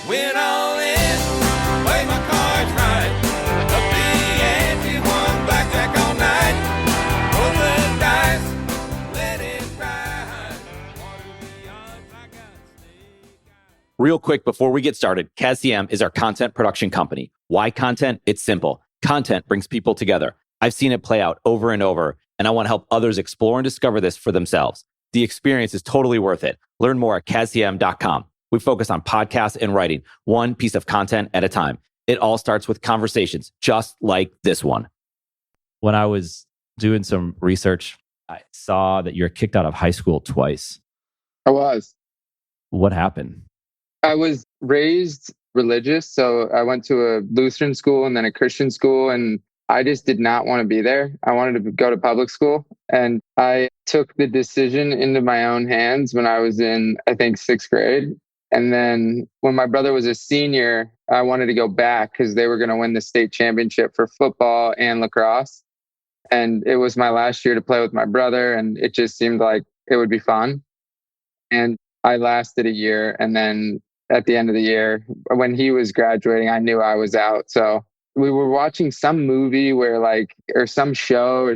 Went all in, played my cards right. Up the ante, won blackjack all night. Roll the dice, let it ride. Water the odds, I got snake eyes. Real quick, before we get started, CASDM is our content production company. Why content? It's simple. Content brings people together. I've seen it play out over and over, and I want to help others explore and discover this for themselves. The experience is totally worth it. Learn more at CASDM.com. We focus on podcasts and writing, one piece of content at a time. It all starts with conversations, just like this one. When I was doing some research, I saw that you're kicked out of high school twice. I was. What happened? I was raised religious. So I went to a Lutheran school and then a Christian school, and I just did not want to be there. I wanted to go to public school. And I took the decision into my own hands when I was in, I think, 6th grade. And then when my brother was a senior, I wanted to go back because they were going to win the state championship for football and lacrosse. And it was my last year to play with my brother, and it just seemed like it would be fun. And I lasted a year. And then at the end of the year, when he was graduating, I knew I was out. So we were watching some movie or some show or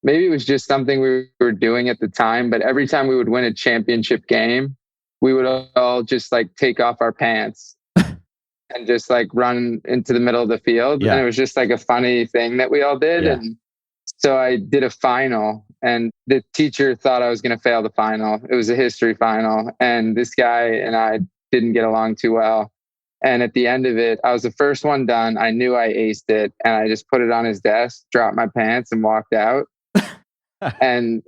maybe it was just something we were doing at the time. But every time we would win a championship game, we would all just take off our pants and just run into the middle of the field. Yeah. And it was just a funny thing that we all did. Yeah. And so I did a final, and the teacher thought I was going to fail the final. It was a history final. And this guy and I didn't get along too well. And at the end of it, I was the first one done. I knew I aced it, and I just put it on his desk, dropped my pants, and walked out. And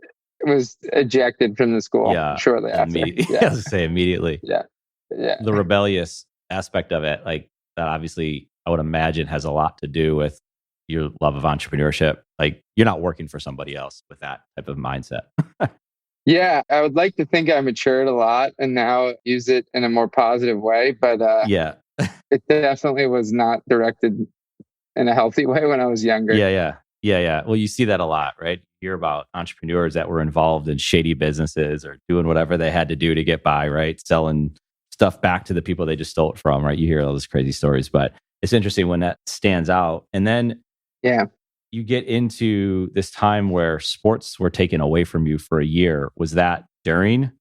was ejected from the school shortly after. I was to say immediately. Yeah. The rebellious aspect of it, that obviously I would imagine has a lot to do with your love of entrepreneurship. You're not working for somebody else with that type of mindset. Yeah, I would like to think I matured a lot and now use it in a more positive way, but it definitely was not directed in a healthy way when I was younger. Yeah. Well, you see that a lot, right? You hear about entrepreneurs that were involved in shady businesses or doing whatever they had to do to get by, right? Selling stuff back to the people they just stole it from, right? You hear all those crazy stories, but it's interesting when that stands out. And then you get into this time where sports were taken away from you for a year. Was that during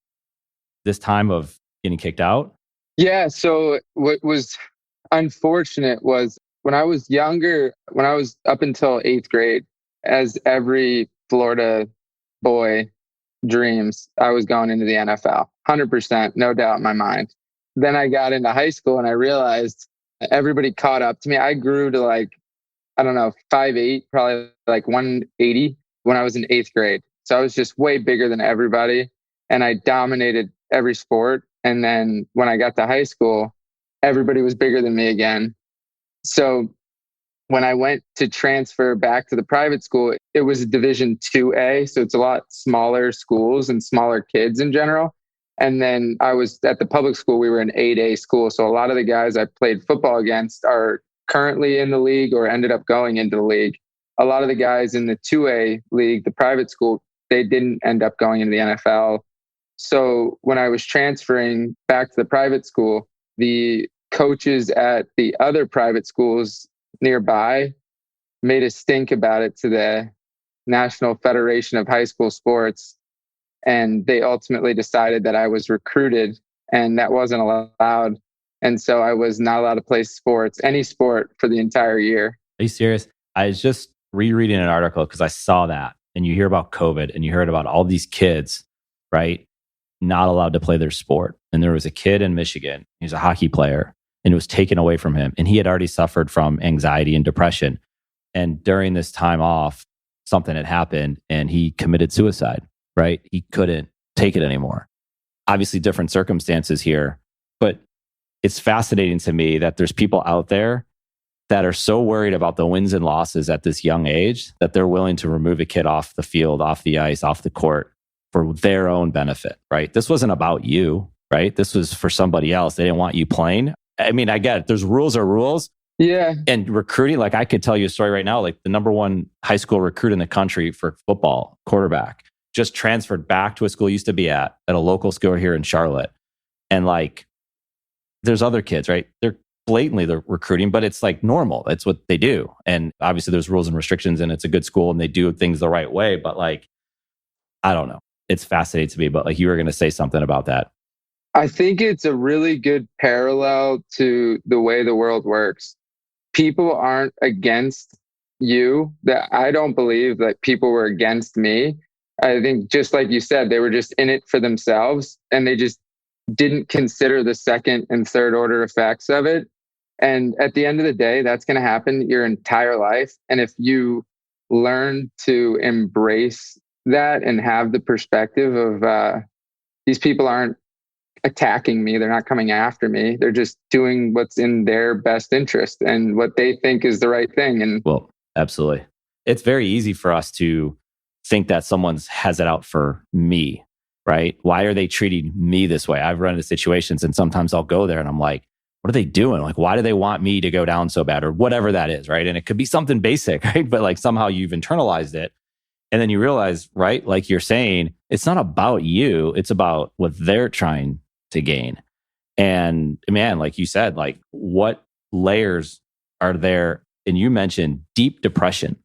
this time of getting kicked out? Yeah. So what was unfortunate was when I was younger, when I was up until 8th grade, as every Florida boy dreams, I was going into the NFL. 100%, no doubt in my mind. Then I got into high school and I realized everybody caught up to me. I grew to 5'8", probably 180 when I was in 8th grade. So I was just way bigger than everybody, and I dominated every sport. And then when I got to high school, everybody was bigger than me again. So when I went to transfer back to the private school, it was a Division 2A. So it's a lot smaller schools and smaller kids in general. And then I was at the public school, we were an 8A school. So a lot of the guys I played football against are currently in the league or ended up going into the league. A lot of the guys in the 2A league, the private school, they didn't end up going into the NFL. So when I was transferring back to the private school, the coaches at the other private schools nearby made a stink about it to the National Federation of High School Sports. And they ultimately decided that I was recruited, and that wasn't allowed. And so I was not allowed to play any sport for the entire year. Are you serious? I was just rereading an article because I saw that, and you hear about COVID and you heard about all these kids, right? Not allowed to play their sport. And there was a kid in Michigan, he was a hockey player, and it was taken away from him. And he had already suffered from anxiety and depression. And during this time off, something had happened and he committed suicide, right? He couldn't take it anymore. Obviously different circumstances here, but it's fascinating to me that there's people out there that are so worried about the wins and losses at this young age that they're willing to remove a kid off the field, off the ice, off the court for their own benefit, right? This wasn't about you, right? This was for somebody else. They didn't want you playing. I mean, I get it. There's rules are rules. Yeah. And recruiting, I could tell you a story right now, the number one high school recruit in the country for football, quarterback, just transferred back to a school he used to be at a local school here in Charlotte. And there's other kids, right? They're recruiting, but it's like normal. It's what they do. And obviously there's rules and restrictions and it's a good school and they do things the right way. But like, I don't know. It's fascinating to me, but like you were going to say something about that. I think it's a really good parallel to the way the world works. People aren't against you. That I don't believe that people were against me. I think just like you said, they were just in it for themselves and they just didn't consider the second and third order effects of it. And at the end of the day, that's going to happen your entire life. And if you learn to embrace that and have the perspective of these people aren't attacking me, they're not coming after me, they're just doing what's in their best interest and what they think is the right thing. And well, absolutely. It's very easy for us to think that someone's has it out for me, right? Why are they treating me this way? I've run into situations and sometimes I'll go there and I'm like, what are they doing? Like, why do they want me to go down so bad or whatever that is, right? And it could be something basic, right? But like somehow you've internalized it. And then you realize, right? Like you're saying, it's not about you. It's about what they're trying to gain. And man, like you said, like what layers are there? And you mentioned deep depression.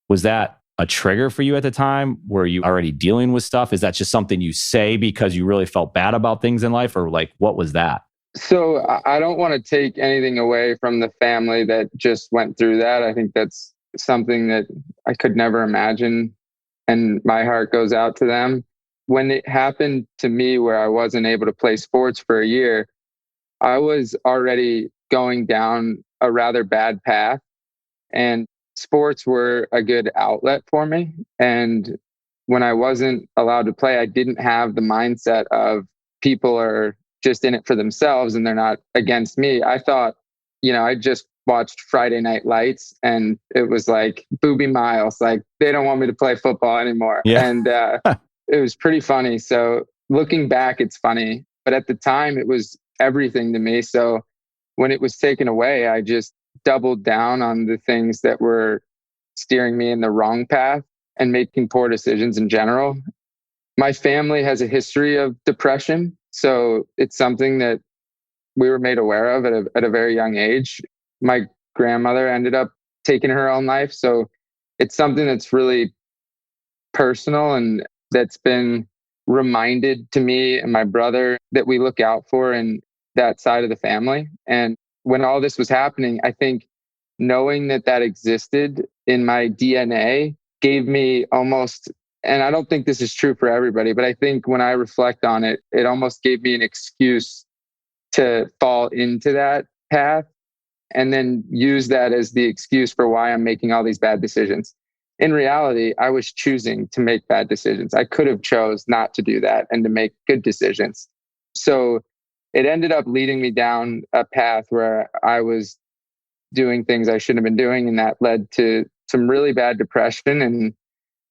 Was that a trigger for you at the time? Were you already dealing with stuff? Is that just something you say because you really felt bad about things in life? Or like, what was that? So I don't want to take anything away from the family that just went through that. I think that's something that I could never imagine. And my heart goes out to them. When it happened to me where I wasn't able to play sports for a year, I was already going down a rather bad path. And sports were a good outlet for me. And when I wasn't allowed to play, I didn't have the mindset of people are just in it for themselves and they're not against me. I thought, I just watched Friday Night Lights and it was like Booby Miles, like they don't want me to play football anymore. Yeah. And it was pretty funny. So looking back, it's funny, but at the time it was everything to me. So when it was taken away, I just doubled down on the things that were steering me in the wrong path and making poor decisions in general. My family has a history of depression. So it's something that we were made aware of at a very young age. My grandmother ended up taking her own life. So it's something that's really personal and that's been reminded to me and my brother that we look out for in that side of the family. And when all this was happening, I think knowing that that existed in my DNA gave me almost, and I don't think this is true for everybody, but I think when I reflect on it, it almost gave me an excuse to fall into that path and then use that as the excuse for why I'm making all these bad decisions. In reality, I was choosing to make bad decisions. I could have chose not to do that and to make good decisions. So it ended up leading me down a path where I was doing things I shouldn't have been doing. And that led to some really bad depression. And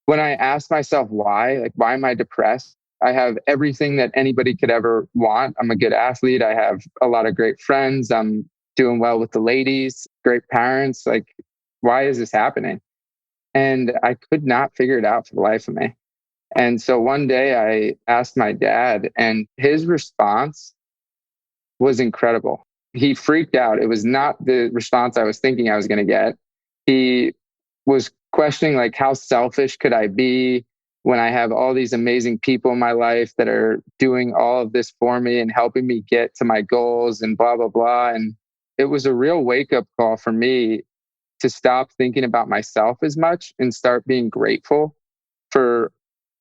when I asked myself why am I depressed? I have everything that anybody could ever want. I'm a good athlete. I have a lot of great friends. I'm doing well with the ladies, great parents. Like, why is this happening? And I could not figure it out for the life of me. And so one day I asked my dad, and his response was incredible. He freaked out. It was not the response I was thinking I was going to get. He was questioning, like, how selfish could I be when I have all these amazing people in my life that are doing all of this for me and helping me get to my goals and blah, blah, blah. And it was a real wake-up call for me to stop thinking about myself as much and start being grateful for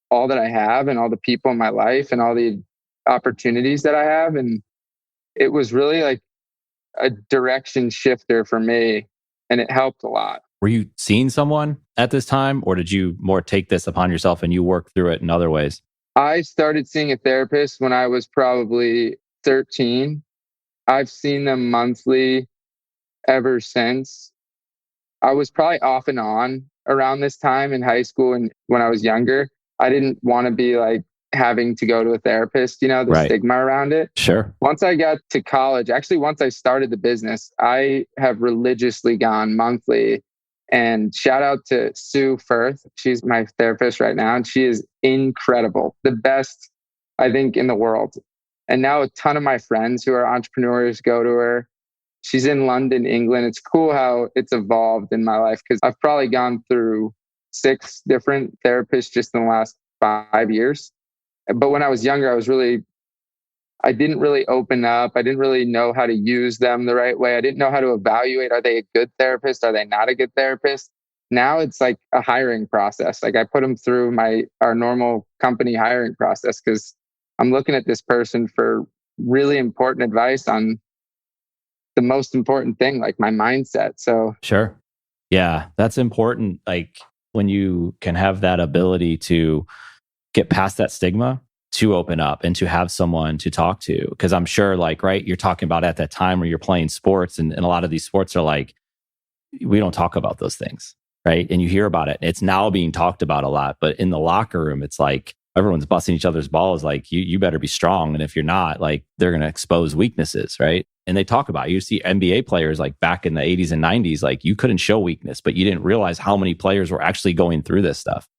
all that I have and all the people in my life and all the opportunities that I have. And it was really like a direction shifter for me, and it helped a lot. Were you seeing someone at this time, or did you more take this upon yourself and you work through it in other ways? I started seeing a therapist when I was probably 13. I've seen them monthly ever since. I was probably off and on around this time in high school and when I was younger. I didn't want to be like having to go to a therapist, the Right. stigma around it. Sure. Once I got to college, actually, once I started the business, I have religiously gone monthly. And shout out to Sue Firth. She's my therapist right now, and she is incredible. The best, I think, in the world. And now a ton of my friends who are entrepreneurs go to her. She's in London, England. It's cool how it's evolved in my life because I've probably gone through 6 different therapists just in the last 5 years. But when I was younger, I didn't really open up. I didn't really know how to use them the right way. I didn't know how to evaluate. Are they a good therapist? Are they not a good therapist? Now it's like a hiring process. Like I put them through our normal company hiring process because I'm looking at this person for really important advice on the most important thing, like my mindset. So Sure. Yeah, that's important. Like when you can have that ability to get past that stigma, to open up and to have someone to talk to. Because I'm sure, like, right, you're talking about at that time where you're playing sports, and a lot of these sports are like, we don't talk about those things, right? And you hear about it. It's now being talked about a lot, but in the locker room, it's like everyone's busting each other's balls. Like, you better be strong. And if you're not, like, they're going to expose weaknesses, right? And they talk about it. You see NBA players like back in the 80s and 90s, like you couldn't show weakness, but you didn't realize how many players were actually going through this stuff.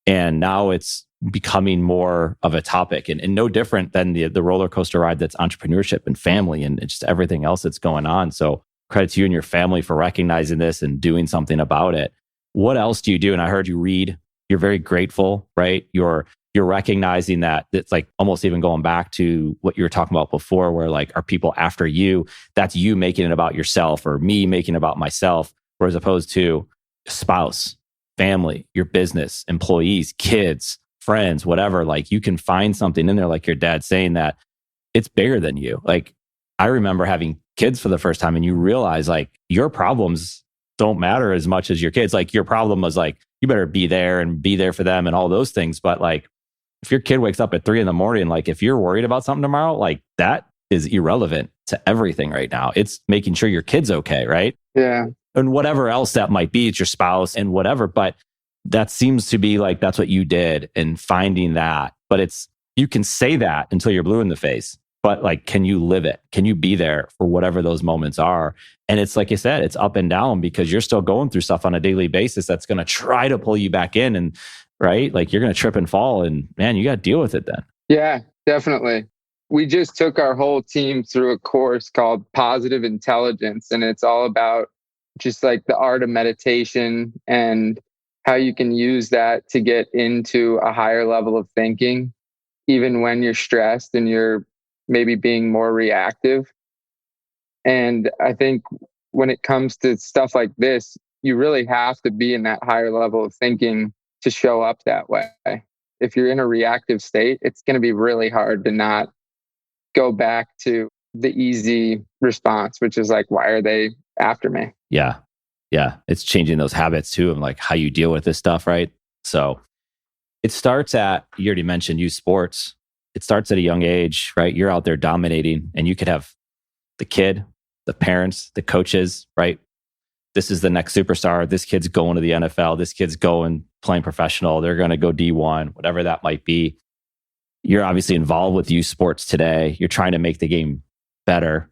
And now it's becoming more of a topic and no different than the roller coaster ride that's entrepreneurship and family and just everything else that's going on. So credit to you and your family for recognizing this and doing something about it. What else do you do? And I heard you read, you're very grateful, right? You're recognizing that it's like almost even going back to what you were talking about before, where like, are people after you? That's you making it about yourself or me making it about myself, whereas opposed to spouse, family, your business, employees, kids, friends, whatever. Like you can find something in there, like your dad saying that it's bigger than you. Like I remember having kids for the first time and you realize like your problems don't matter as much as your kids. Like your problem was like, you better be there and be there for them and all those things. But like, if your kid wakes up at 3 a.m, like if you're worried about something tomorrow, like that is irrelevant to everything right now. It's making sure your kid's okay, right? yeah. And whatever else that might be, it's your spouse and whatever. But that seems to be like, that's what you did and finding that. But you can say that until you're blue in the face. But like, can you live it? Can you be there for whatever those moments are? And it's like I said, it's up and down because you're still going through stuff on a daily basis that's going to try to pull you back in. And right, like you're going to trip and fall. And man, you got to deal with it then. Yeah, definitely. We just took our whole team through a course called Positive Intelligence. And it's all about just like the art of meditation and how you can use that to get into a higher level of thinking, even when you're stressed and you're maybe being more reactive. And I think when it comes to stuff like this, you really have to be in that higher level of thinking to show up that way. If you're in a reactive state, it's going to be really hard to not go back to the easy response, which is like, why are they after me? Yeah. Yeah. It's changing those habits too of like how you deal with this stuff, right? So it starts at, you already mentioned youth sports. It starts at a young age, right? You're out there dominating and you could have the kid, the parents, the coaches, right? This is the next superstar. This kid's going to the NFL. This kid's going playing professional. They're going to go D1, whatever that might be. You're obviously involved with youth sports today. You're trying to make the game better.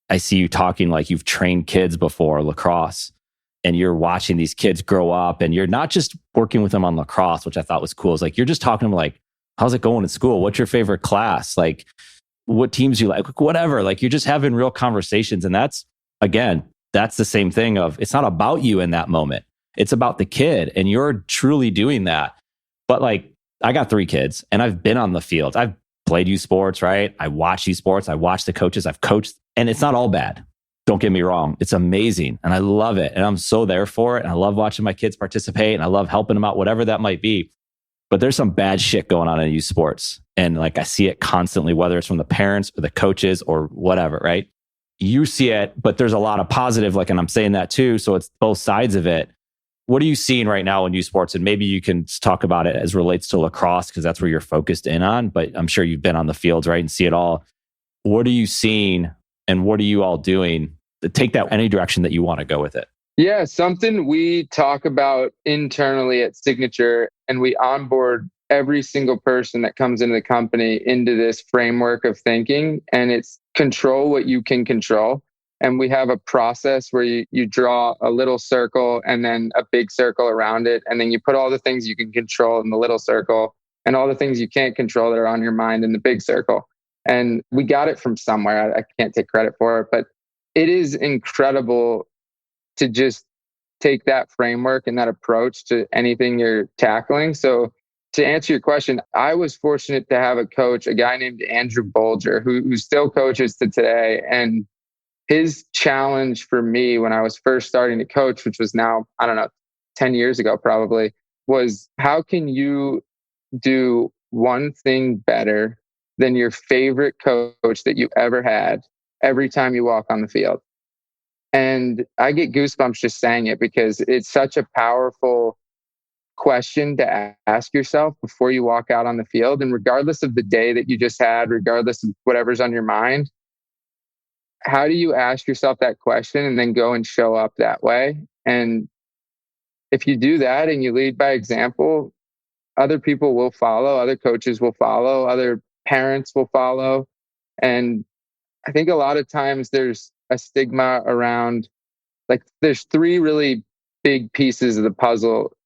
I see you talking like you've trained kids before, lacrosse, and you're watching these kids grow up and you're not just working with them on lacrosse, which I thought was cool. It's like, you're just talking to them like, how's it going in school? What's your favorite class? Like, what teams you like? Whatever. Like, you're just having real conversations. And that's the same thing of, it's not about you in that moment. It's about the kid and you're truly doing that. But like, I got 3 kids and I've been on the field. I've played youth sports, right? I watch youth sports. I watch the coaches. I've coached, and it's not all bad. Don't get me wrong. It's amazing. And I love it. And I'm so there for it. And I love watching my kids participate and I love helping them out, whatever that might be. But there's some bad shit going on in youth sports. And like, I see it constantly, whether it's from the parents or the coaches or whatever, right? You see it, but there's a lot of positive, like, and I'm saying that too. So it's both sides of it. What are you seeing right now in youth sports? And maybe you can talk about it as relates to lacrosse, because that's where you're focused in on, but I'm sure you've been on the fields, right? And see it all. What are you seeing and what are you all doing to take that any direction that you want to go with it? Yeah, something we talk about internally at Signature, and we onboard every single person that comes into the company into this framework of thinking, and it's control what you can control. And we have a process where you draw a little circle and then a big circle around it. And then you put all the things you can control in the little circle and all the things you can't control that are on your mind in the big circle. And we got it from somewhere. I can't take credit for it, but it is incredible to just take that framework and that approach to anything you're tackling. So to answer your question, I was fortunate to have a coach, a guy named Andrew Bolger, who still coaches to today. And his challenge for me when I was first starting to coach, which was now, I don't know, 10 years ago probably, was how can you do one thing better than your favorite coach that you ever had every time you walk on the field? And I get goosebumps just saying it because it's such a powerful question to ask yourself before you walk out on the field. And regardless of the day that you just had, regardless of whatever's on your mind, how do you ask yourself that question and then go and show up that way? And if you do that and you lead by example, other people will follow, other coaches will follow, other parents will follow. And I think a lot of times there's a stigma around, like, there's three really big pieces of the puzzle,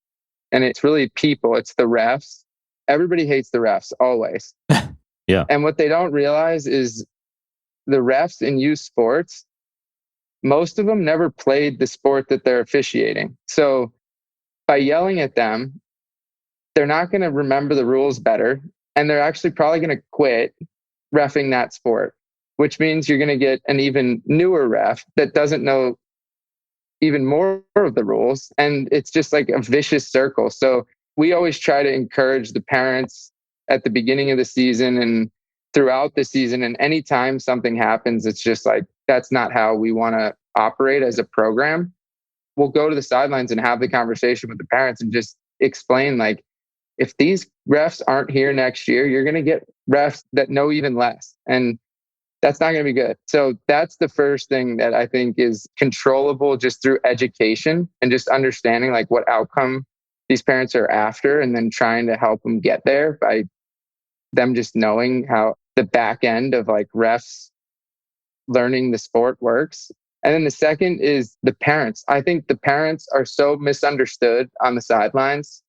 and it's really people. It's the refs. Everybody hates the refs always. Yeah. And what they don't realize is the refs in youth sports, most of them never played the sport that they're officiating. So by yelling at them, they're not going to remember the rules better. And they're actually probably going to quit reffing that sport, which means you're going to get an even newer ref that doesn't know even more of the rules. And it's just like a vicious circle. So we always try to encourage the parents at the beginning of the season and throughout the season. And anytime something happens, it's just like, that's not how we want to operate as a program. We'll go to the sidelines and have the conversation with the parents and just explain, like, if these refs aren't here next year, you're going to get refs that know even less. And that's not going to be good. So that's the first thing that I think is controllable just through education and just understanding like what outcome these parents are after, and then trying to help them get there by them just knowing how the back end of like refs learning the sport works. And then the second is the parents. I think the parents are so misunderstood on the sidelines.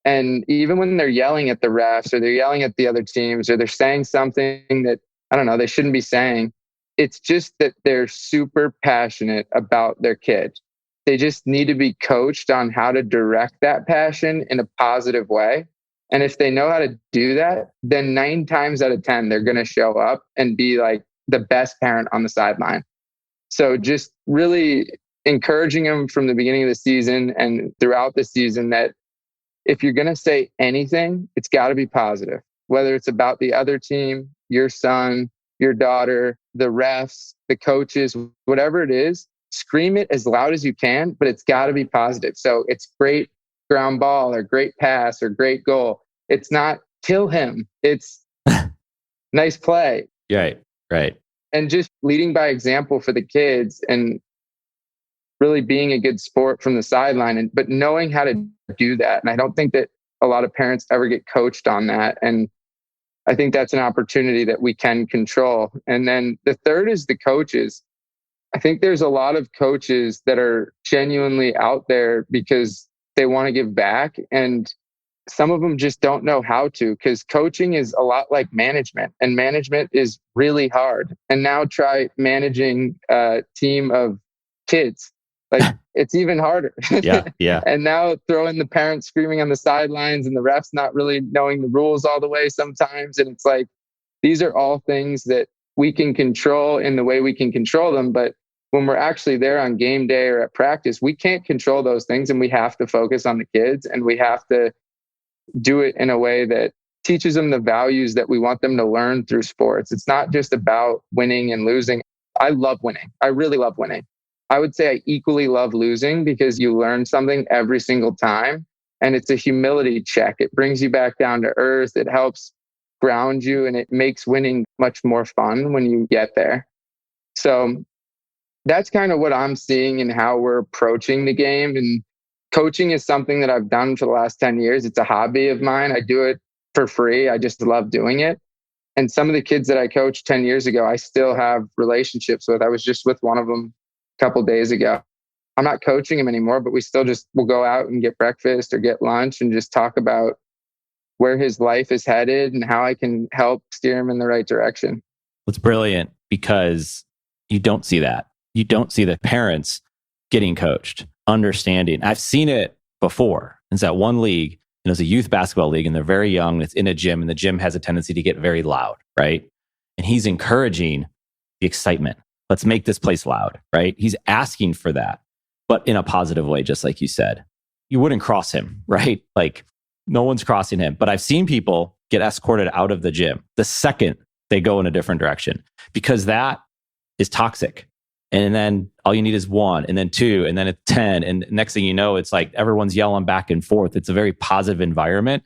And even when they're yelling at the refs or they're yelling at the other teams or they're saying something that, I don't know, they shouldn't be saying, it's just that they're super passionate about their kid. They just need to be coached on how to direct that passion in a positive way. And if they know how to do that, then 9 times out of 10, they're going to show up and be like the best parent on the sideline. So just really encouraging them from the beginning of the season and throughout the season that if you're going to say anything, it's got to be positive, whether it's about the other team, your son, your daughter, the refs, the coaches, whatever it is, scream it as loud as you can, but it's got to be positive. So it's great ground ball or great pass or great goal. It's not kill him. It's nice play. Right. And just leading by example for the kids and really being a good sport from the sideline, but knowing how to do that. And I don't think that a lot of parents ever get coached on that. And I think that's an opportunity that we can control. And then the third is the coaches. I think there's a lot of coaches that are genuinely out there because they want to give back. And some of them just don't know how to, because coaching is a lot like management, and management is really hard. And now try managing a team of kids. Like, it's even harder. Yeah. And now throw in the parents screaming on the sidelines and the refs not really knowing the rules all the way sometimes. And it's like, these are all things that we can control in the way we can control them. But when we're actually there on game day or at practice, we can't control those things. And we have to focus on the kids, and we have to do it in a way that teaches them the values that we want them to learn through sports. It's not just about winning and losing. I love winning. I really love winning. I would say I equally love losing because you learn something every single time. And it's a humility check. It brings you back down to earth. It helps ground you, and it makes winning much more fun when you get there. So that's kind of what I'm seeing in how we're approaching the game. And coaching is something that I've done for the last 10 years. It's a hobby of mine. I do it for free. I just love doing it. And some of the kids that I coached 10 years ago, I still have relationships with. I was just with one of them a couple of days ago. I'm not coaching him anymore, but we still just will go out and get breakfast or get lunch and just talk about where his life is headed and how I can help steer him in the right direction. It's brilliant because you don't see that. You don't see the parents getting coached, understanding. I've seen it before. It's that one league, it's a youth basketball league, and they're very young. It's in a gym, and the gym has a tendency to get very loud, right? And he's encouraging the excitement. Let's make this place loud, right? He's asking for that, but in a positive way, just like you said. You wouldn't cross him, right? Like no one's crossing him. But I've seen people get escorted out of the gym the second they go in a different direction, because that is toxic. And then all you need is one, and then two, and then it's 10. And next thing you know, it's like everyone's yelling back and forth. It's a very positive environment.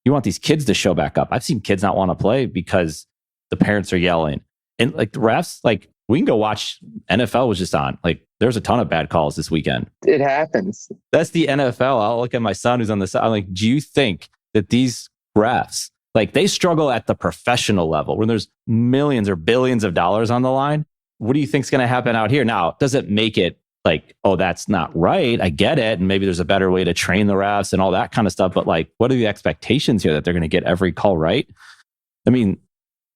You want these kids to show back up. I've seen kids not want to play because the parents are yelling. And like the refs, like we can go watch. NFL was just on. Like there's a ton of bad calls this weekend. It happens. That's the NFL. I'll look at my son who's on the side. I'm like, do you think that these refs, like they struggle at the professional level when there's millions or billions of dollars on the line? What do you think's going to happen out here? Now, does it make it like, oh, that's not right? I get it. And maybe there's a better way to train the refs and all that kind of stuff. But like, what are the expectations here that they're going to get every call right? I mean,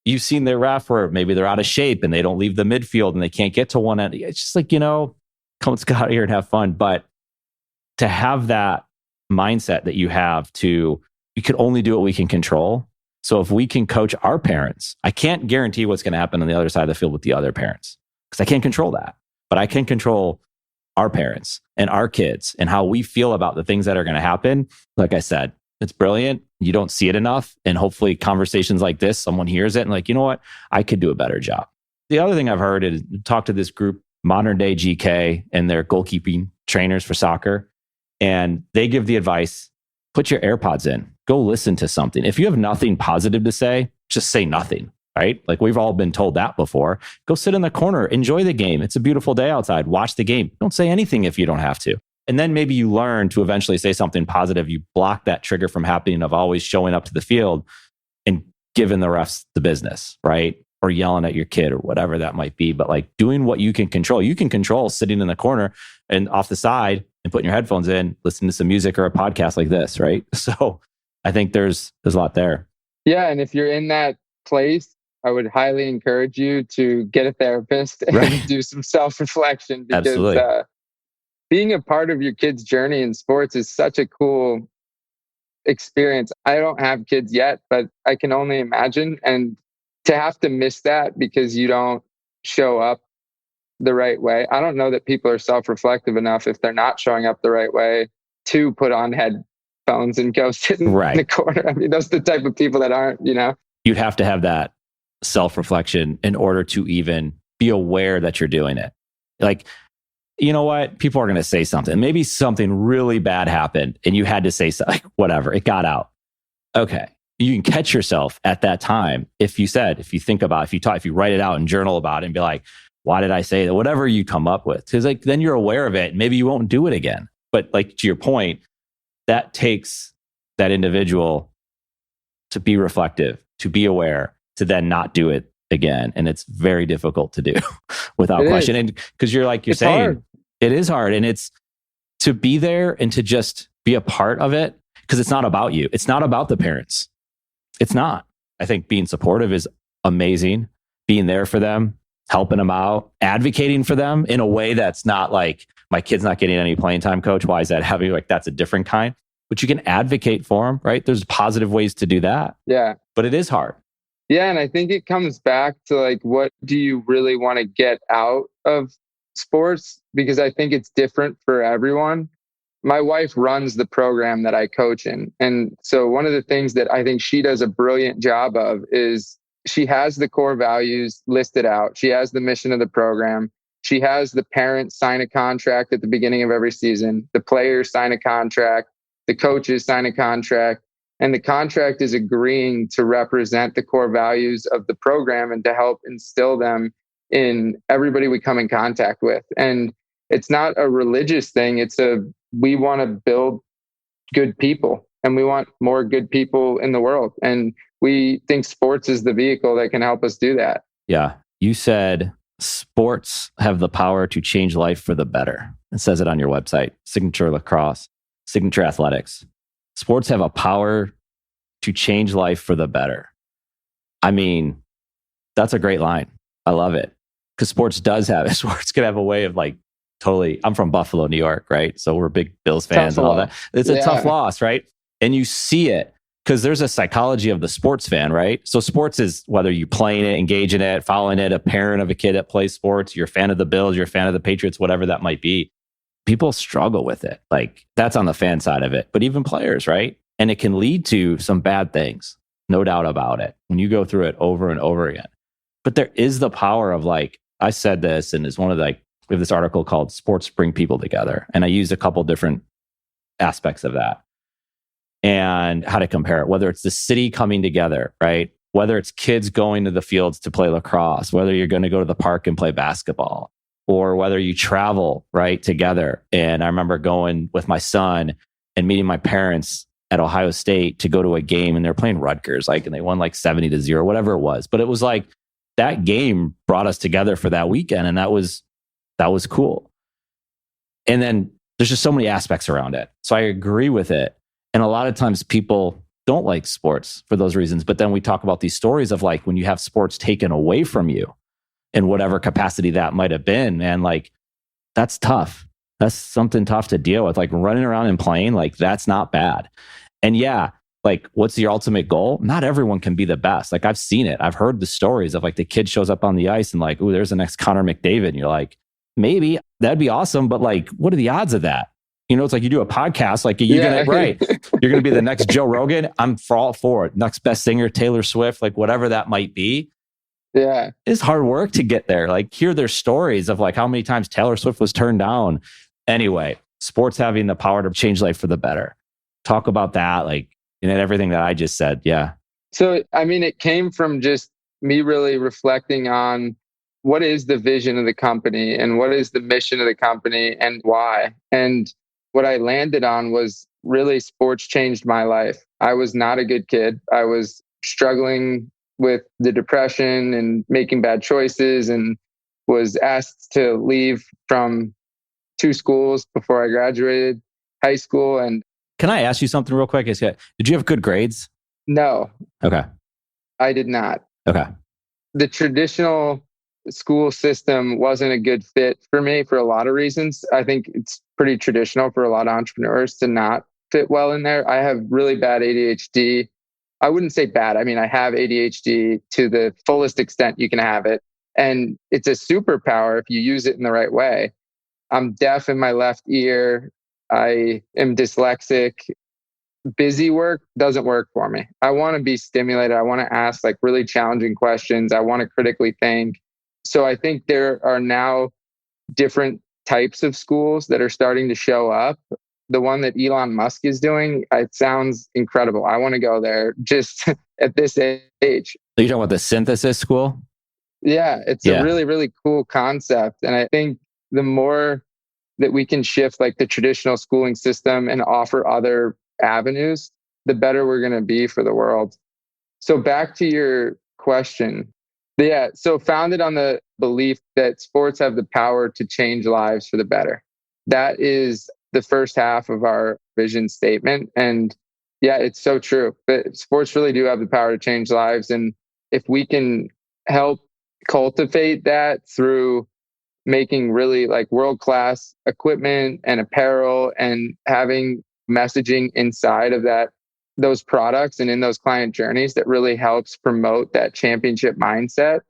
you've seen their ref where maybe they're out of shape and they don't leave the midfield and they can't get to one end. It's just like, let's go out here and have fun. But to have that mindset that you have you can only do what we can control. So if we can coach our parents, I can't guarantee what's going to happen on the other side of the field with the other parents because I can't control that. But I can control our parents and our kids and how we feel about the things that are going to happen. Like I said, it's brilliant. You don't see it enough. And hopefully conversations like this, someone hears it and like, you know what? I could do a better job. The other thing I've heard is talk to this group, Modern Day GK, and their goalkeeping trainers for soccer. And they give the advice, put your AirPods in, go listen to something. If you have nothing positive to say, just say nothing, right? Like we've all been told that before. Go sit in the corner, enjoy the game. It's a beautiful day outside. Watch the game. Don't say anything if you don't have to. And then maybe you learn to eventually say something positive. You block that trigger from happening of always showing up to the field and giving the refs the business, right? Or yelling at your kid or whatever that might be. But like doing what you can control. You can control sitting in the corner and off the side and putting your headphones in, listening to some music or a podcast like this, right? So I think there's a lot there. Yeah. And if you're in that place, I would highly encourage you to get a therapist and Right. do some self-reflection because Absolutely. Being a part of your kid's journey in sports is such a cool experience. I don't have kids yet, but I can only imagine. And to have to miss that because you don't show up the right way. I don't know that people are self-reflective enough if they're not showing up the right way to put on headphones and go sit in the corner. I mean, those are the type of people that aren't, You'd have to have that self-reflection in order to even be aware that you're doing it. Like, you know what? People are going to say something. Maybe something really bad happened and you had to say something, like, whatever, it got out. Okay. You can catch yourself at that time. If you think about, if you write it out and journal about it and be like, why did I say that? Whatever you come up with. Because like, then you're aware of it. And maybe you won't do it again. But like, to your point, that takes that individual to be reflective, to be aware, to then not do it again. And it's very difficult to do without question. And because you're saying, hard. It is hard. And it's to be there and to just be a part of it because it's not about you. It's not about the parents. It's not. I think being supportive is amazing. Being there for them, helping them out, advocating for them in a way that's not like, my kid's not getting any playing time, coach. Why is that happening? Like, that's a different kind. But you can advocate for them, right? There's positive ways to do that. Yeah. But it is hard. Yeah. And I think it comes back to like, what do you really want to get out of sports? Because I think it's different for everyone. My wife runs the program that I coach in. And so one of the things that I think she does a brilliant job of is she has the core values listed out. She has the mission of the program. She has the parents sign a contract at the beginning of every season. The players sign a contract. The coaches sign a contract. And the contract is agreeing to represent the core values of the program and to help instill them in everybody we come in contact with. And it's not a religious thing. We want to build good people and we want more good people in the world. And we think sports is the vehicle that can help us do that. Yeah. You said sports have the power to change life for the better. It says it on your website, Signature Lacrosse, Signature Athletics. Sports have a power to change life for the better. I mean, That's a great line. I love it. Because sports can have a way of like totally, I'm from Buffalo, New York, right? So we're big Bills fans and all that. It's a tough loss, right? And you see it because there's a psychology of the sports fan, right? So sports is whether you playing it, engaging it, following it, a parent of a kid that plays sports, you're a fan of the Bills, you're a fan of the Patriots, whatever that might be. People struggle with it. Like that's on the fan side of it, but even players, right? And it can lead to some bad things, no doubt about it, when you go through it over and over again. But there is the power of like, I said this, and it's one of the, like, we have this article called Sports Bring People Together. And I used a couple different aspects of that and how to compare it, whether it's the city coming together, right? Whether it's kids going to the fields to play lacrosse, whether you're going to go to the park and play basketball, or whether you travel, right, together. And I remember going with my son and meeting my parents at Ohio State to go to a game, and they're playing Rutgers, like, and they won like 70-0, whatever it was. But it was like that game brought us together for that weekend, and that was cool. And then there's just so many aspects around it. So I agree with it. And a lot of times people don't like sports for those reasons. But then we talk about these stories of like when you have sports taken away from you in whatever capacity that might have been, man, like that's tough. That's something tough to deal with. Like running around and playing, like that's not bad. And yeah, like what's your ultimate goal? Not everyone can be the best. Like I've seen it. I've heard the stories of like the kid shows up on the ice and like, oh, there's the next Connor McDavid. And you're like, maybe that'd be awesome. But like, what are the odds of that? You know, it's like you do a podcast, like you're gonna, right. You're going to be the next Joe Rogan. I'm all for it. Next best singer, Taylor Swift, like whatever that might be. Yeah. It's hard work to get there. Like hear their stories of like how many times Taylor Swift was turned down. Anyway, sports having the power to change life for the better. Talk about that. Like, and everything that I just said. Yeah. So, I mean, it came from just me really reflecting on what is the vision of the company and what is the mission of the company and why. And what I landed on was really sports changed my life. I was not a good kid. I was struggling with the depression and making bad choices and was asked to leave from 2 schools before I graduated high school. And can I ask you something real quick? Did you have good grades? no, Okay. I did not. Okay. The traditional school system wasn't a good fit for me for a lot of reasons. I think it's pretty traditional for a lot of entrepreneurs to not fit well in there. I have really bad ADHD. I wouldn't say bad. I mean, I have ADHD to the fullest extent you can have it. And it's a superpower if you use it in the right way. I'm deaf in my left ear. I am dyslexic. Busy work doesn't work for me. I want to be stimulated. I want to ask like really challenging questions. I want to critically think. So I think there are now different types of schools that are starting to show up. The one that Elon Musk is doing, it sounds incredible. I want to go there just at this age. So you're talking about the synthesis school? Yeah, it's a really, really cool concept. And I think the more that we can shift like the traditional schooling system and offer other avenues, the better we're going to be for the world. So back to your question. Yeah, so founded on the belief that sports have the power to change lives for the better. That is the first half of our vision statement. And yeah, it's so true. But sports really do have the power to change lives. And if we can help cultivate that through making really like world-class equipment and apparel and having messaging inside of those products and in those client journeys that really helps promote that championship mindset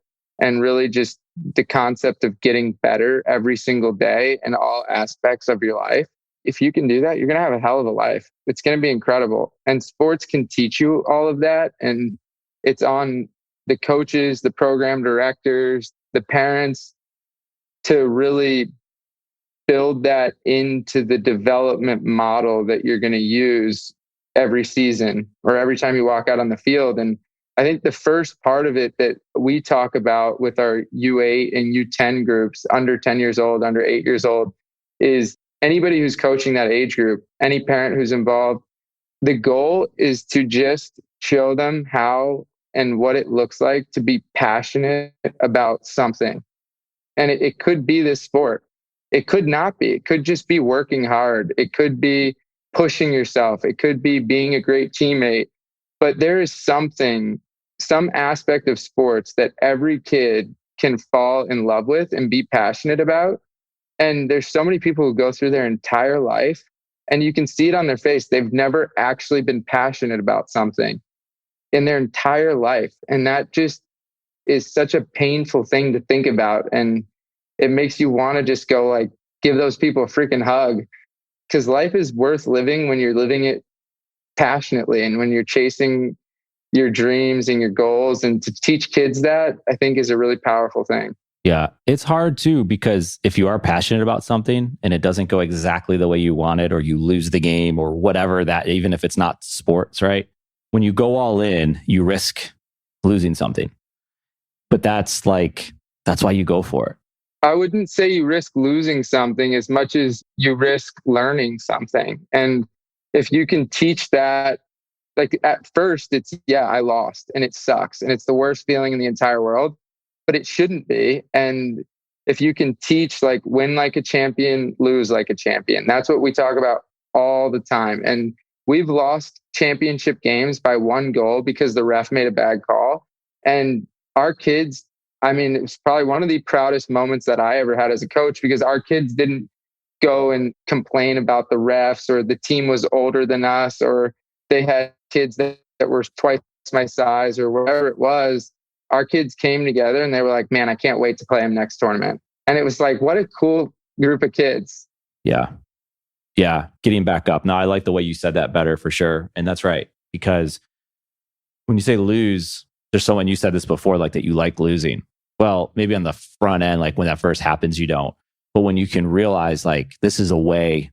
and really just the concept of getting better every single day in all aspects of your life. If you can do that, you're going to have a hell of a life. It's going to be incredible. And sports can teach you all of that. And it's on the coaches, the program directors, the parents to really build that into the development model that you're going to use every season or every time you walk out on the field. And I think the first part of it that we talk about with our U8 and U10 groups, under 10 years old, under 8 years old, is anybody who's coaching that age group, any parent who's involved, the goal is to just show them how and what it looks like to be passionate about something. And it could be this sport. It could not be. It could just be working hard. It could be pushing yourself. It could be being a great teammate. But there is something some aspect of sports that every kid can fall in love with and be passionate about. And there's so many people who go through their entire life and you can see it on their face. They've never actually been passionate about something in their entire life. And that just is such a painful thing to think about. And it makes you want to just go like, give those people a freaking hug. Because life is worth living when you're living it passionately and when you're chasing your dreams and your goals. And to teach kids that, I think, is a really powerful thing. Yeah, it's hard too, because if you are passionate about something and it doesn't go exactly the way you want it, or you lose the game or whatever, that even if it's not sports, right? When you go all in, you risk losing something. But that's why you go for it. I wouldn't say you risk losing something as much as you risk learning something. And if you can teach that, like at first it's, yeah, I lost and it sucks and it's the worst feeling in the entire world, but it shouldn't be. And if you can teach like win like a champion, lose like a champion, that's what we talk about all the time. And we've lost championship games by one goal because the ref made a bad call. And our kids, I mean, it was probably one of the proudest moments that I ever had as a coach, because our kids didn't go and complain about the refs or the team was older than us or they had kids that were twice my size or whatever it was. Our kids came together and they were like, man, I can't wait to play them next tournament. And it was like, what a cool group of kids. Yeah. Yeah. Getting back up. Now, I like the way you said that better for sure. And that's right. Because when you say lose, there's someone, you said this before, like that you like losing. Well, maybe on the front end, like when that first happens, you don't. But when you can realize like, this is a way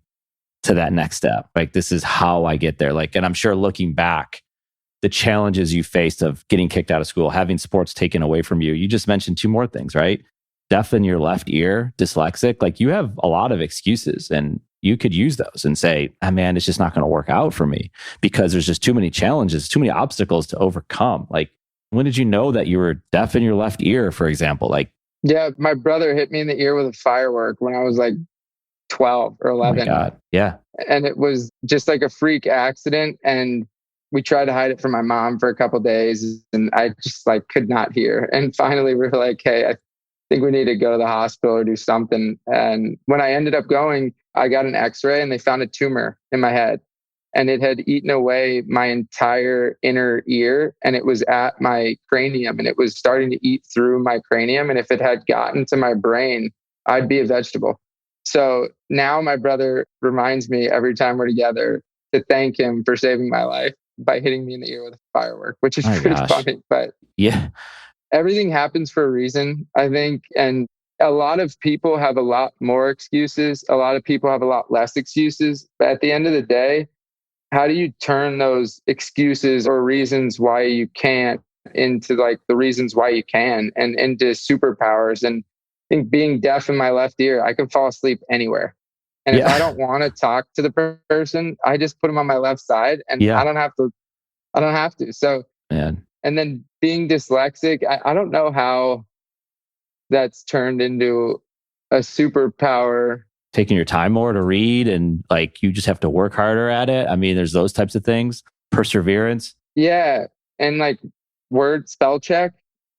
to that next step, like this is how I get there. Like, and I'm sure looking back, the challenges you faced of getting kicked out of school, having sports taken away from you. You just mentioned two more things, right? Deaf in your left ear, dyslexic. Like you have a lot of excuses and you could use those and say, oh, man, it's just not going to work out for me because there's just too many challenges, too many obstacles to overcome. Like, when did you know that you were deaf in your left ear, for example? Like, yeah, my brother hit me in the ear with a firework when I was like 12 or 11. Oh my God. Yeah. And it was just like a freak accident. And we tried to hide it from my mom for a couple of days and I just like could not hear. And finally we were like, hey, I think we need to go to the hospital or do something. And when I ended up going, I got an x-ray and they found a tumor in my head. And it had eaten away my entire inner ear and it was at my cranium and it was starting to eat through my cranium. And if it had gotten to my brain, I'd be a vegetable. So now my brother reminds me every time we're together to thank him for saving my life by hitting me in the ear with a firework, which is pretty funny. But yeah, everything happens for a reason, I think. And a lot of people have a lot more excuses. A lot of people have a lot less excuses. But at the end of the day, how do you turn those excuses or reasons why you can't into like the reasons why you can and into superpowers? And I think being deaf in my left ear, I can fall asleep anywhere. And if I don't want to talk to the person, I just put them on my left side and I don't have to. So, man. And then being dyslexic, I don't know how that's turned into a superpower. Taking your time more to read and like you just have to work harder at it. I mean, there's those types of things. Perseverance. Yeah. And like word spell check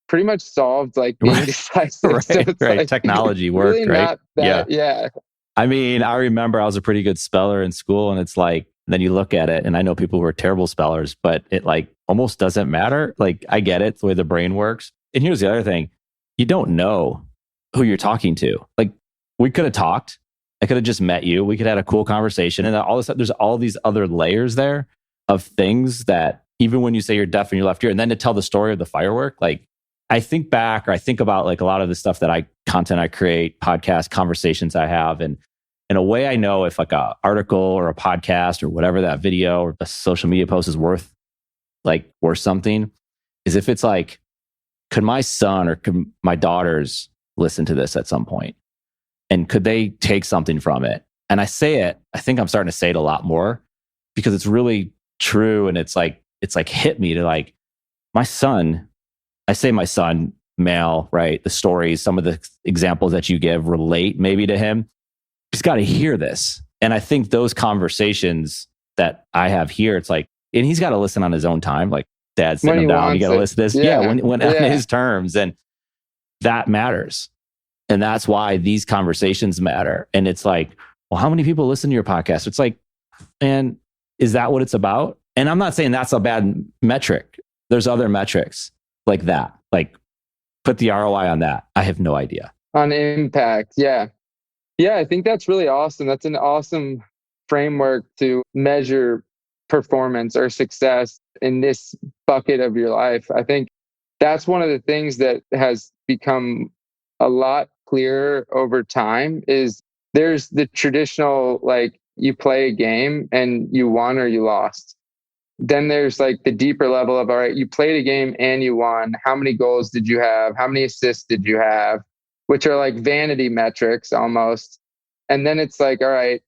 pretty much solved like being dyslexic. Right, so it's right. Like, Technology worked, really right? Not that, yeah. I mean, I remember I was a pretty good speller in school and it's like, then you look at it and I know people who are terrible spellers, but it like almost doesn't matter. Like I get it, the way the brain works. And here's the other thing. You don't know who you're talking to. Like we could have talked. I could have just met you. We could have had a cool conversation. And all this, there's all these other layers there of things that even when you say you're deaf in your left ear, and then to tell the story of the firework, like I think back or I think about like a lot of the stuff that content I create, podcast conversations I have. And in a way I know if like a article or a podcast or whatever that video or a social media post is worth something is if it's like, could my son or could my daughters listen to this at some point? And could they take something from it? And I say it, I think I'm starting to say it a lot more because it's really true. And it's like hit me to like my son, I say my son, male, right? The stories, some of the examples that you give relate maybe to him. He's got to hear this. And I think those conversations that I have here, it's like, and he's got to listen on his own time. Like Dad's When sitting he him down. You wants got to it. listen to this. Yeah. When on his terms. And that matters. And that's why these conversations matter. And it's like, well, how many people listen to your podcast? It's like, and is that what it's about? And I'm not saying that's a bad metric. There's other metrics like that. Like, put the ROI on that. I have no idea. On impact. Yeah. Yeah. I think that's really awesome. That's an awesome framework to measure performance or success in this bucket of your life. I think that's one of the things that has become a lot clearer over time is there's the traditional, like, you play a game and you won or you lost. Then there's like the deeper level of, all right, you played a game and you won. How many goals did you have? How many assists did you have? Which are like vanity metrics almost. And then it's like, all right,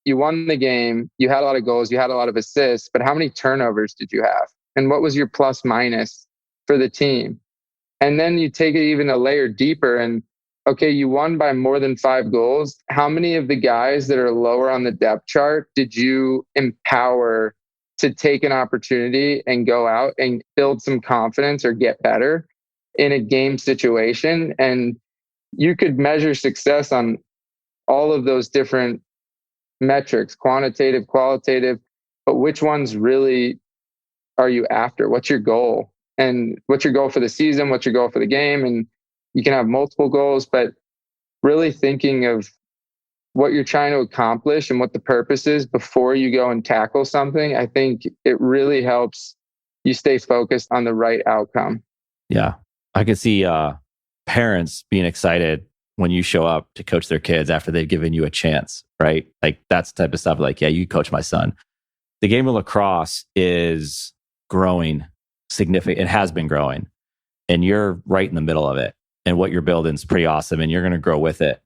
you won the game. You had a lot of goals. You had a lot of assists, but how many turnovers did you have? And what was your plus minus for the team? And then you take it even a layer deeper and, okay, you won by more than 5 goals. How many of the guys that are lower on the depth chart did you empower to take an opportunity and go out and build some confidence or get better in a game situation? And you could measure success on all of those different metrics, quantitative, qualitative, but which ones really are you after? What's your goal? And what's your goal for the season? What's your goal for the game? And you can have multiple goals, but really thinking of what you're trying to accomplish and what the purpose is before you go and tackle something, I think it really helps you stay focused on the right outcome. Yeah. I could see parents being excited when you show up to coach their kids after they've given you a chance, right? Like that's the type of stuff like, yeah, you coach my son. The game of lacrosse is growing significant. It has been growing and you're right in the middle of it. And what you're building is pretty awesome and you're going to grow with it.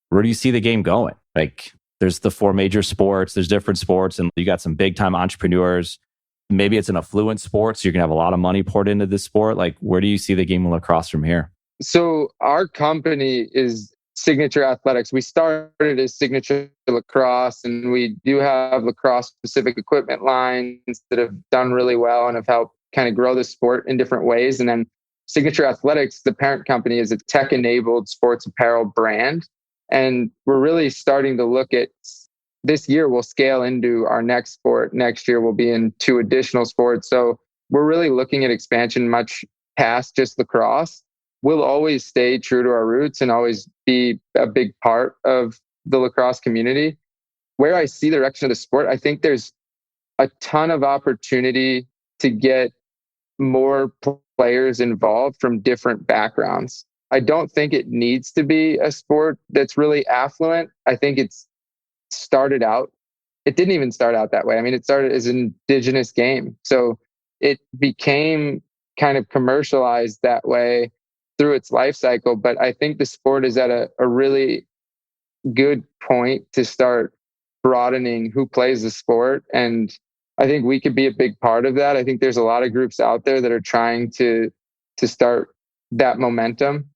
Where do you see the game going? Like there's the 4 major sports, there's different sports, and you got some big time entrepreneurs. Maybe it's an affluent sport, so you're going to have a lot of money poured into this sport. Like where do you see the game of lacrosse from here? So our company is Signature Athletics. We started as Signature Lacrosse, and we do have lacrosse specific equipment lines that have done really well and have helped kind of grow the sport in different ways. And then Signature Athletics, the parent company, is a tech-enabled sports apparel brand. And we're really starting to look at this year, we'll scale into our next sport. Next year, we'll be in 2 additional sports. So we're really looking at expansion much past just lacrosse. We'll always stay true to our roots and always be a big part of the lacrosse community. Where I see the direction of the sport, I think there's a ton of opportunity to get more players involved from different backgrounds. I don't think it needs to be a sport that's really affluent. I think it didn't even start out that way. I mean, it started as an indigenous game. So it became kind of commercialized that way through its life cycle. But I think the sport is at a really good point to start broadening who plays the sport. And I think we could be a big part of that. I think there's a lot of groups out there that are trying to start that momentum.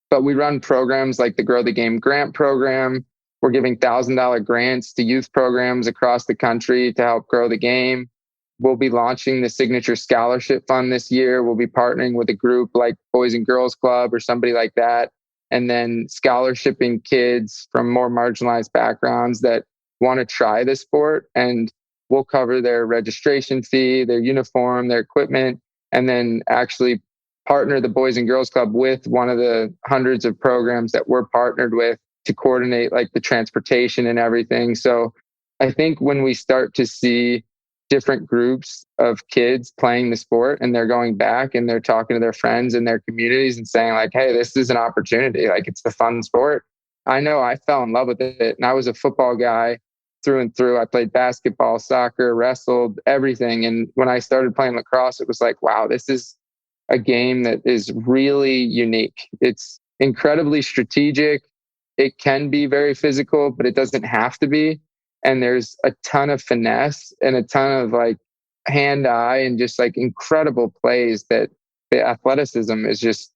But we run programs like the Grow the Game grant program. We're giving $1,000 grants to youth programs across the country to help grow the game. We'll be launching the Signature Scholarship Fund this year. We'll be partnering with a group like Boys and Girls Club or somebody like that, and then scholarshiping kids from more marginalized backgrounds that want to try the sport. And we'll cover their registration fee, their uniform, their equipment, and then actually partner the Boys and Girls Club with one of the hundreds of programs that we're partnered with to coordinate like the transportation and everything. So I think when we start to see different groups of kids playing the sport and they're going back and they're talking to their friends in their communities and saying like, hey, this is an opportunity. Like it's a fun sport. I know I fell in love with it. And I was a football guy through and through. I played basketball, soccer, wrestled, everything. And when I started playing lacrosse, it was like, wow, this is a game that is really unique. It's incredibly strategic. It can be very physical, but it doesn't have to be. And there's a ton of finesse and a ton of like hand-eye and just like incredible plays that the athleticism is just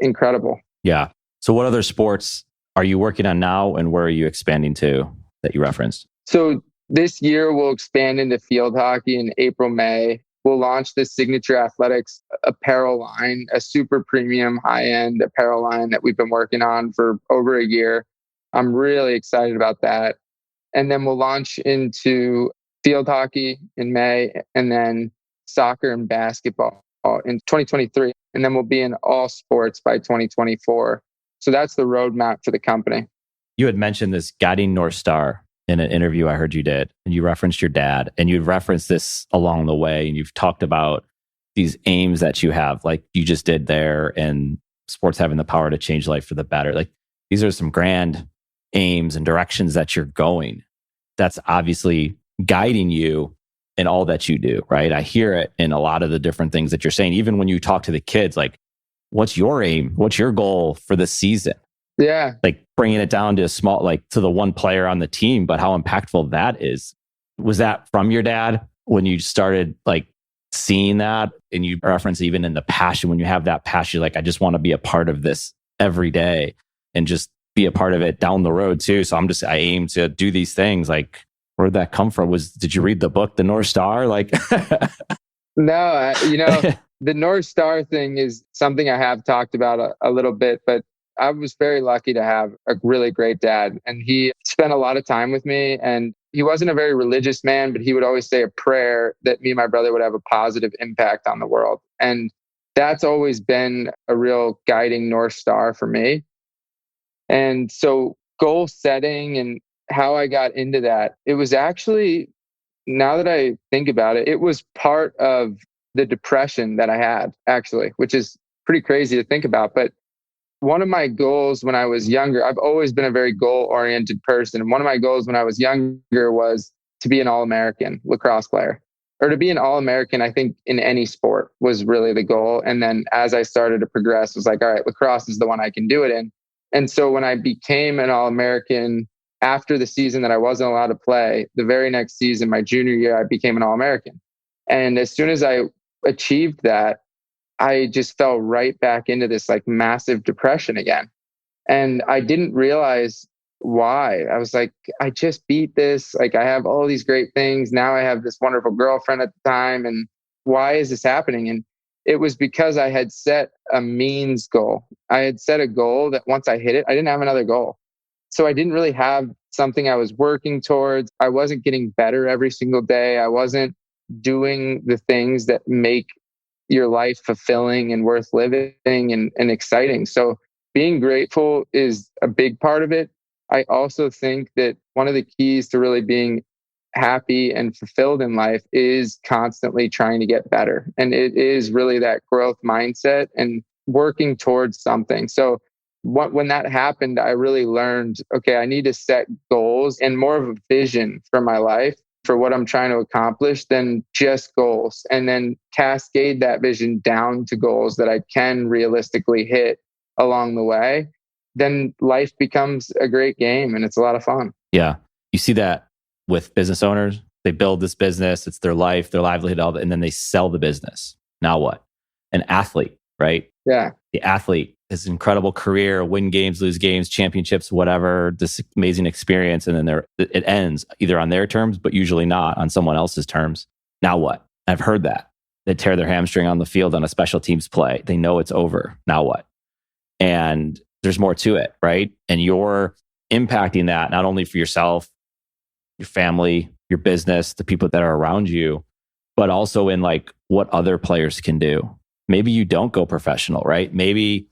incredible. Yeah. So what other sports are you working on now and where are you expanding to that you referenced? So this year we'll expand into field hockey in April, May. we'll launch this Signature Athletics apparel line, a super premium high-end apparel line that we've been working on for over a year. I'm really excited about that. And then we'll launch into field hockey in May, and then soccer and basketball in 2023. And then we'll be in all sports by 2024. So that's the roadmap for the company. You had mentioned this guiding North Star in an interview I heard you did, and you referenced your dad, and you referenced this along the way, and you've talked about these aims that you have, like you just did there, and sports having the power to change life for the better. Like these are some grand aims and directions that you're going. That's obviously guiding you in all that you do, right? I hear it in a lot of the different things that you're saying. Even when you talk to the kids, like, what's your aim? What's your goal for the season? Yeah. Like bringing it down to a small, like to the one player on the team, but how impactful that is. Was that from your dad when you started like seeing that? And you reference even in the passion, when you have that passion, like, I just want to be a part of this every day and just be a part of it down the road too. So I aim to do these things. Like, where'd that come from? Did you read the book, The North Star? Like, No, the North Star thing is something I have talked about a little bit, but I was very lucky to have a really great dad, and he spent a lot of time with me, and he wasn't a very religious man, but he would always say a prayer that me and my brother would have a positive impact on the world. And that's always been a real guiding North Star for me. And so goal setting and how I got into that, it was actually, now that I think about it, it was part of the depression that I had, actually, which is pretty crazy to think about. But one of my goals when I was younger, I've always been a very goal-oriented person. And one of my goals when I was younger was to be an All-American lacrosse player, or to be an All-American, I think, in any sport was really the goal. And then as I started to progress, I was like, all right, lacrosse is the one I can do it in. And so when I became an All-American after the season that I wasn't allowed to play, the very next season, my junior year, I became an All-American. And as soon as I achieved that, I just fell right back into this like massive depression again. And I didn't realize why. I was like, I just beat this. Like, I have all these great things. Now I have this wonderful girlfriend at the time. And why is this happening? And it was because I had set a means goal. I had set a goal that once I hit it, I didn't have another goal. So I didn't really have something I was working towards. I wasn't getting better every single day. I wasn't doing the things that make your life fulfilling and worth living and exciting. So being grateful is a big part of it. I also think that one of the keys to really being happy and fulfilled in life is constantly trying to get better. And it is really that growth mindset and working towards something. So when that happened, I really learned, okay, I need to set goals and more of a vision for my life, for what I'm trying to accomplish, than just goals, and then cascade that vision down to goals that I can realistically hit along the way. Then life becomes a great game and it's a lot of fun. Yeah. You see that with business owners. They build this business, it's their life, their livelihood, all that, and then they sell the business. Now what? An athlete, right? Yeah. The athlete has an incredible career, win games, lose games, championships, whatever, this amazing experience. And then it ends either on their terms, but usually not on someone else's terms. Now what? I've heard that. They tear their hamstring on the field on a special teams play. They know it's over. Now what? And there's more to it, right? And you're impacting that not only for yourself, your family, your business, the people that are around you, but also in like what other players can do. Maybe you don't go professional, right? Maybe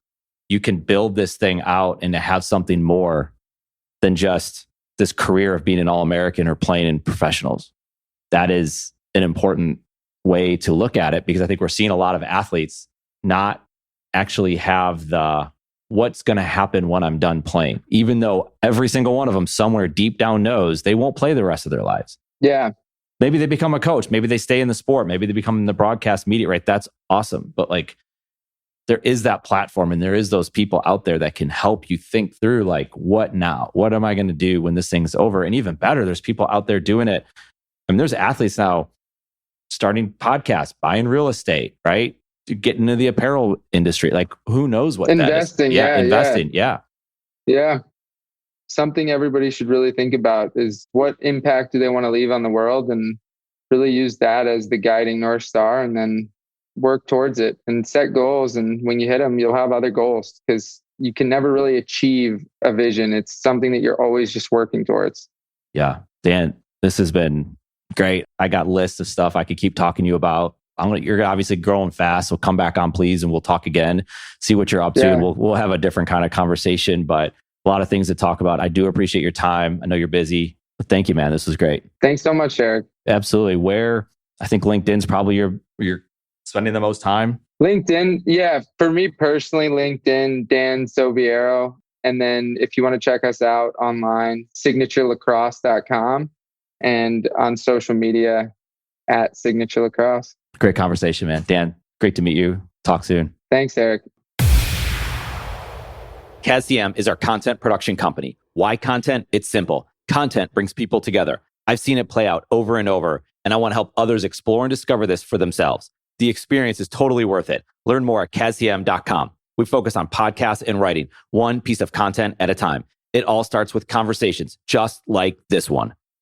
you can build this thing out and to have something more than just this career of being an All-American or playing in professionals. That is an important way to look at it, because I think we're seeing a lot of athletes not actually have the what's going to happen when I'm done playing, even though every single one of them somewhere deep down knows they won't play the rest of their lives. Yeah. Maybe they become a coach. Maybe they stay in the sport. Maybe they become in the broadcast media, right? That's awesome. But like, there is that platform and there is those people out there that can help you think through like, what now? What am I going to do when this thing's over? And even better, there's people out there doing it. I mean, there's athletes now starting podcasts, buying real estate, right? To get into the apparel industry. Like, who knows what investing, that is? Yeah, investing. Yeah. Yeah. Something everybody should really think about is what impact do they want to leave on the world? And really use that as the guiding North Star and then work towards it and set goals. And when you hit them, you'll have other goals because you can never really achieve a vision. It's something that you're always just working towards. Yeah. Dan, this has been great. I got lists of stuff I could keep talking to you about. You're obviously growing fast. So come back on, please, and we'll talk again, see what you're up to. Yeah. And we'll have a different kind of conversation, but a lot of things to talk about. I do appreciate your time. I know you're busy, but thank you, man. This was great. Thanks so much, Eric. Absolutely. Where I think LinkedIn's probably you're spending the most time. LinkedIn. Yeah. For me personally, LinkedIn, Dan Soviero. And then if you want to check us out online, signaturelacrosse.com and on social media at Signature Lacrosse. Great conversation, man. Dan, great to meet you. Talk soon. Thanks, Eric. CASDM is our content production company. Why content? It's simple. Content brings people together. I've seen it play out over and over, and I want to help others explore and discover this for themselves. The experience is totally worth it. Learn more at CASDM.com. We focus on podcasts and writing, one piece of content at a time. It all starts with conversations, just like this one.